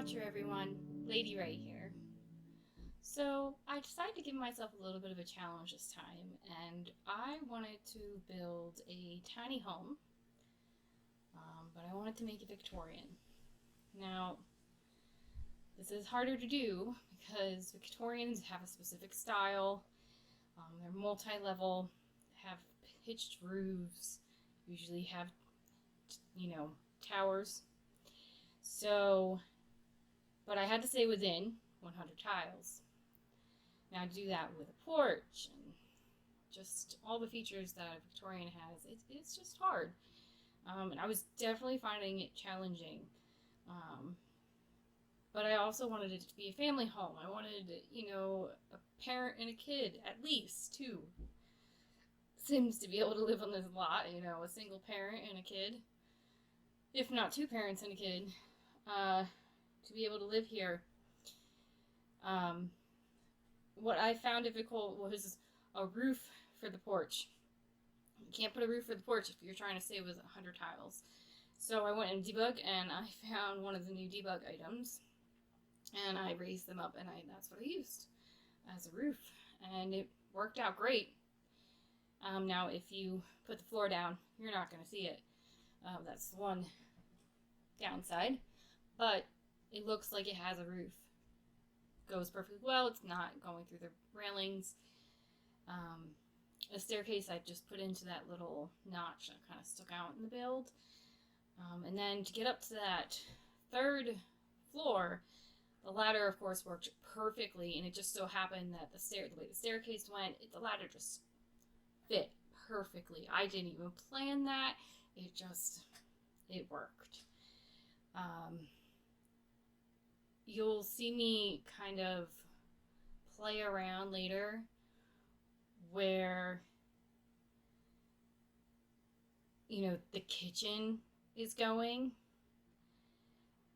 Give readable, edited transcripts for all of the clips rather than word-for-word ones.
Watcher, everyone. Lady Ray here. So, I decided to give myself a little bit of a challenge this time, and I wanted to build a tiny home, but I wanted to make it Victorian. Now, this is harder to do because Victorians have a specific style, they're multi-level, have pitched roofs, usually have, towers. So, but I had to stay within 100 tiles. Now, to do that with a porch and just all the features that a Victorian has, it's just hard. And I was definitely finding it challenging. But I also wanted it to be a family home. I wanted, a parent and a kid, at least two. Sims to be able to live on this lot, a single parent and a kid. If not two parents and a kid, to be able to live here. What I found difficult was a roof for the porch. You can't put a roof for the porch if you're trying to stay with 100 tiles. So I went and debug, and I found one of the new debug items, and I raised them up, and that's what I used as a roof, and it worked out great. Now, if you put the floor down, you're not going to see it. That's the one downside, but it looks like it has a roof. Goes perfectly well. It's not going through the railings. A staircase I just put into that little notch that kind of stuck out in the build. And then to get up to that third floor, the ladder, of course, worked perfectly, and it just so happened that the way the staircase went, the ladder just fit perfectly. I didn't even plan that. It worked. You'll see me kind of play around later where, the kitchen is going.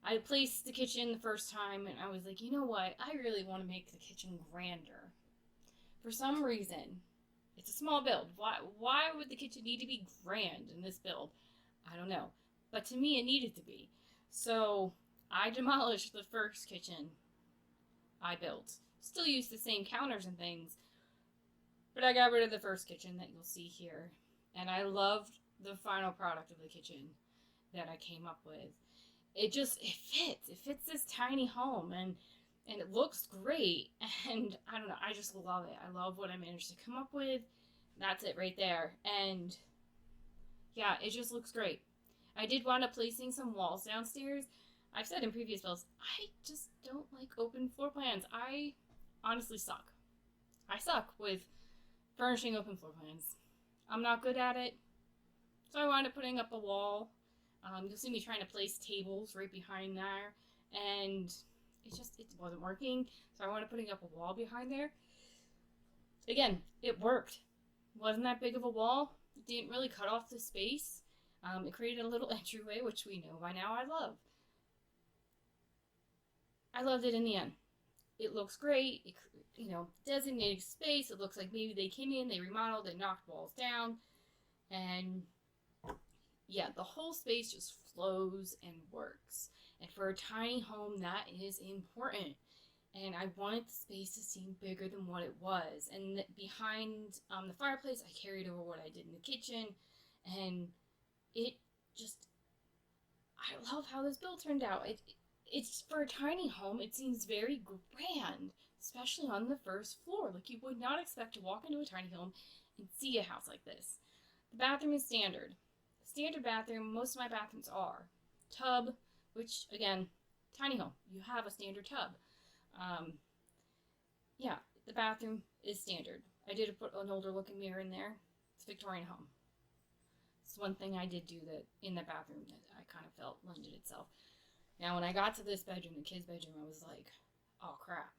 I placed the kitchen the first time, and I was like, you know what? I really want to make the kitchen grander. For some reason, it's a small build. Why would the kitchen need to be grand in this build? I don't know. But to me, it needed to be. So I demolished the first kitchen I built. Still used the same counters and things, but I got rid of the first kitchen that you'll see here. And I loved the final product of the kitchen that I came up with. It fits. It fits this tiny home, and it looks great. And I don't know, I just love it. I love what I managed to come up with. That's it right there. And yeah, it just looks great. I did wind up placing some walls downstairs. I've said in previous builds, I just don't like open floor plans. I honestly suck. I suck with furnishing open floor plans. I'm not good at it. So I wound up putting up a wall. You'll see me trying to place tables right behind there, and it wasn't working. So I wound up putting up a wall behind there. Again, it worked. Wasn't that big of a wall. It didn't really cut off the space. It created a little entryway, which we know by now I love. I loved it in the end. It looks great. Designated space. It looks like maybe they came in, they remodeled, they knocked walls down, and yeah, the whole space just flows and works. And for a tiny home, that is important. And I wanted the space to seem bigger than what it was. And behind the fireplace, I carried over what I did in the kitchen, and I love how this build turned out. It's for a tiny home, it seems very grand, especially on the first floor. Like, you would not expect to walk into a tiny home and see a house like this. The bathroom is standard. Standard bathroom, most of my bathrooms are. Tub, which, again, tiny home. You have a standard tub. Yeah, the bathroom is standard. I did put an older looking mirror in there. It's a Victorian home. It's one thing I did do that in the bathroom that I kind of felt lended itself. Now, when I got to this bedroom, the kids' bedroom, I was like, oh crap,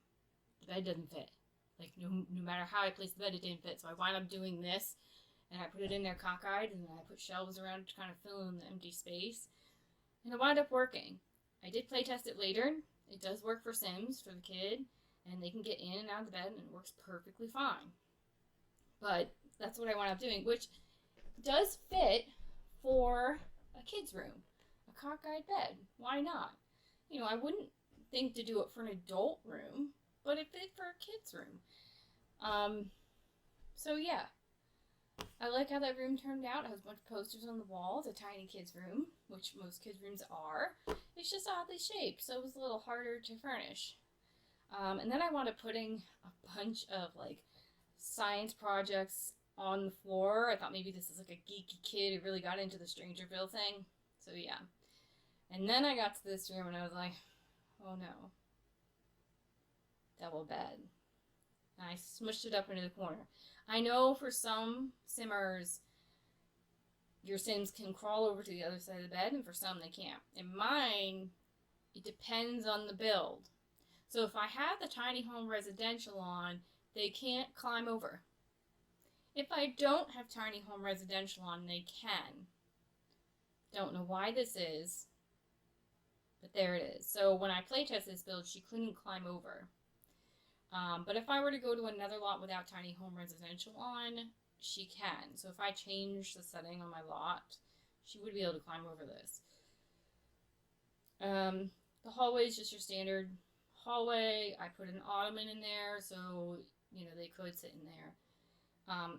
the bed doesn't fit. Like, no matter how I placed the bed, it didn't fit. So I wound up doing this, and I put it in there cockeyed, and then I put shelves around to kind of fill in the empty space. And it wound up working. I did play test it later. It does work for Sims, for the kid, and they can get in and out of the bed, and it works perfectly fine. But that's what I wound up doing, which does fit for a kid's room. A cockeyed bed. Why not? I wouldn't think to do it for an adult room, but it fit for a kid's room. So yeah, I like how that room turned out. It has a bunch of posters on the wall. It's a tiny kid's room, which most kids' rooms are. It's just oddly shaped, so it was a little harder to furnish. And then I wound up putting a bunch of like science projects on the floor. I thought maybe this is like a geeky kid who really got into the Strangerville thing. So yeah. And then I got to this room and I was like, oh no. Double bed. And I smushed it up into the corner. I know for some simmers, your Sims can crawl over to the other side of the bed, and for some they can't. In mine, it depends on the build. So if I have the tiny home residential on, they can't climb over. If I don't have tiny home residential on, they can. Don't know why this is, but there it is. So when I playtest this build, she couldn't climb over. But if I were to go to another lot without tiny home residential on, she can. So if I change the setting on my lot, she would be able to climb over this. The hallway is just your standard hallway. I put an ottoman in there so, you know, they could sit in there.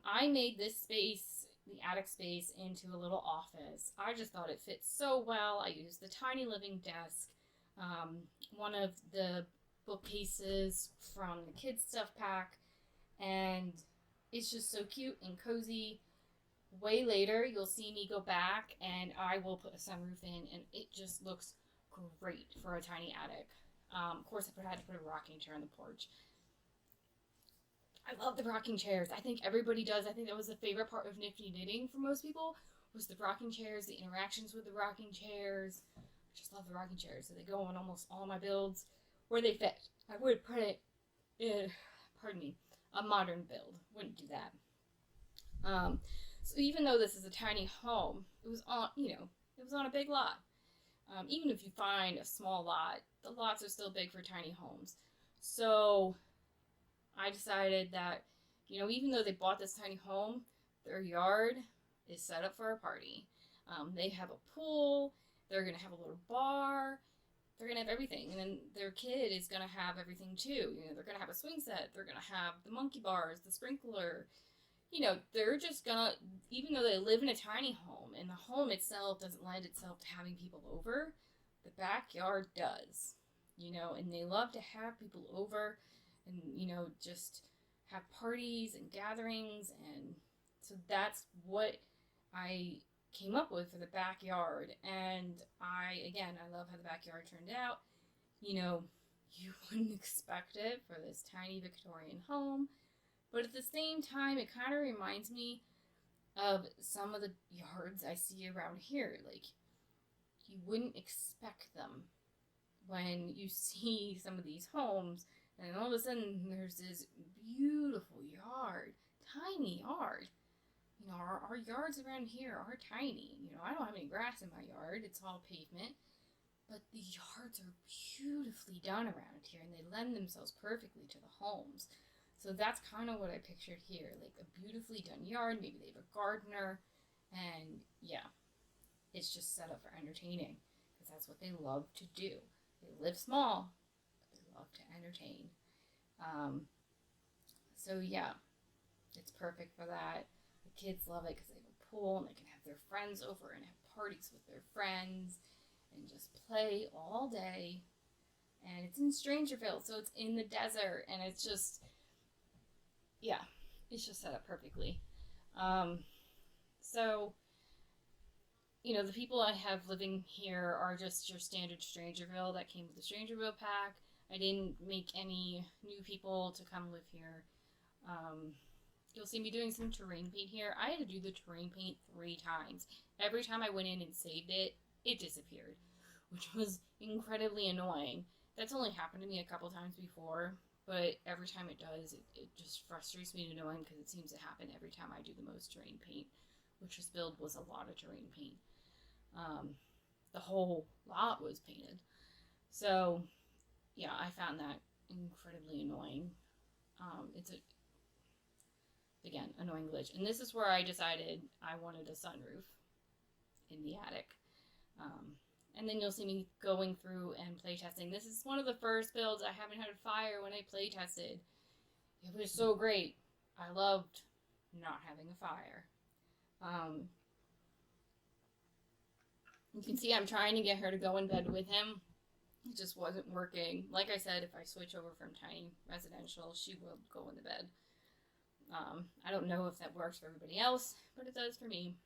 I made this space, the attic space, into a little office. I just thought it fit so well. I used the tiny living desk, one of the bookcases from the kids stuff pack, and it's just so cute and cozy. Way later you'll see me go back and I will put a sunroof in, and it just looks great for a tiny attic. Of course I had to put a rocking chair on the porch. I love the rocking chairs. I think everybody does. I think that was the favorite part of Nifty Knitting for most people, was the rocking chairs, the interactions with the rocking chairs. I just love the rocking chairs. So they go on almost all my builds where they fit. I would put it in, a modern build. Wouldn't do that. So even though this is a tiny home, it was on, it was on a big lot. Even if you find a small lot, the lots are still big for tiny homes. So I decided that, even though they bought this tiny home, their yard is set up for a party. They have a pool. They're going to have a little bar. They're going to have everything. And then their kid is going to have everything too. They're going to have a swing set. They're going to have the monkey bars, the sprinkler. They're just going to, even though they live in a tiny home and the home itself doesn't lend itself to having people over, the backyard does, and they love to have people over and, just have parties and gatherings. And so that's what I came up with for the backyard. And I love how the backyard turned out. You wouldn't expect it for this tiny Victorian home, but at the same time, it kind of reminds me of some of the yards I see around here. Like, you wouldn't expect them when you see some of these homes, and all of a sudden there's this beautiful yard, tiny yard. Our yards around here are tiny. I don't have any grass in my yard. It's all pavement. But the yards are beautifully done around here, and they lend themselves perfectly to the homes. So that's kind of what I pictured here, like a beautifully done yard. Maybe they have a gardener, and yeah, it's just set up for entertaining, because that's what they love to do. They live small, but they love to entertain. So yeah, it's perfect for that. The kids love it because they have a pool and they can have their friends over and have parties with their friends and just play all day. And it's in Strangerville, so it's in the desert, and it's just, yeah, it's just set up perfectly. So, the people I have living here are just your standard Strangerville that came with the Strangerville pack. I didn't make any new people to come live here. You'll see me doing some terrain paint here. I had to do the terrain paint 3 times. Every time I went in and saved it, it disappeared, which was incredibly annoying. That's only happened to me a couple times before, but every time it does, it just frustrates me to no end, because it seems to happen every time I do the most terrain paint, which this build was a lot of terrain paint. The whole lot was painted. So, yeah, I found that incredibly annoying. It's again, annoying glitch. And this is where I decided I wanted a sunroof in the attic. And then you'll see me going through and playtesting. This is one of the first builds I haven't had a fire when I playtested. It was so great. I loved not having a fire. You can see I'm trying to get her to go in bed with him. It just wasn't working. Like I said, if I switch over from tiny residential, she will go into bed. I don't know if that works for everybody else, but it does for me.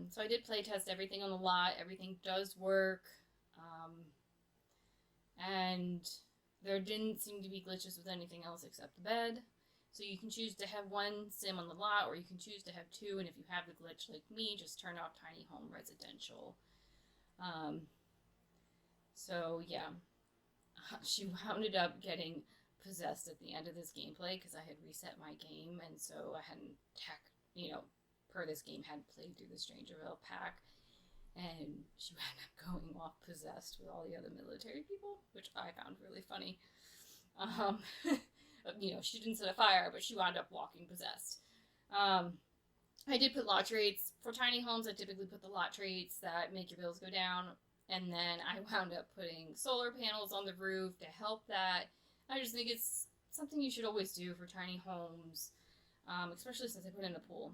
So I did play test everything on the lot. Everything does work. And there didn't seem to be glitches with anything else except the bed. So you can choose to have one sim on the lot, or you can choose to have two, and if you have the glitch like me, just turn off tiny home residential. So yeah, she wound up getting possessed at the end of this gameplay because I had reset my game, and so I hadn't per this game, hadn't played through the Strangerville pack, and she wound up going off possessed with all the other military people, which I found really funny. She didn't set a fire, but she wound up walking possessed. I did put lot traits. For tiny homes, I typically put the lot traits that make your bills go down, and then I wound up putting solar panels on the roof to help that. I just think it's something you should always do for tiny homes, especially since I put in a pool.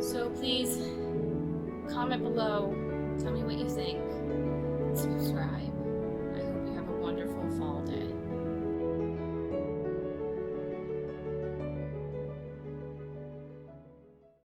So please comment below, tell me what you think, subscribe. I hope you have a wonderful fall day.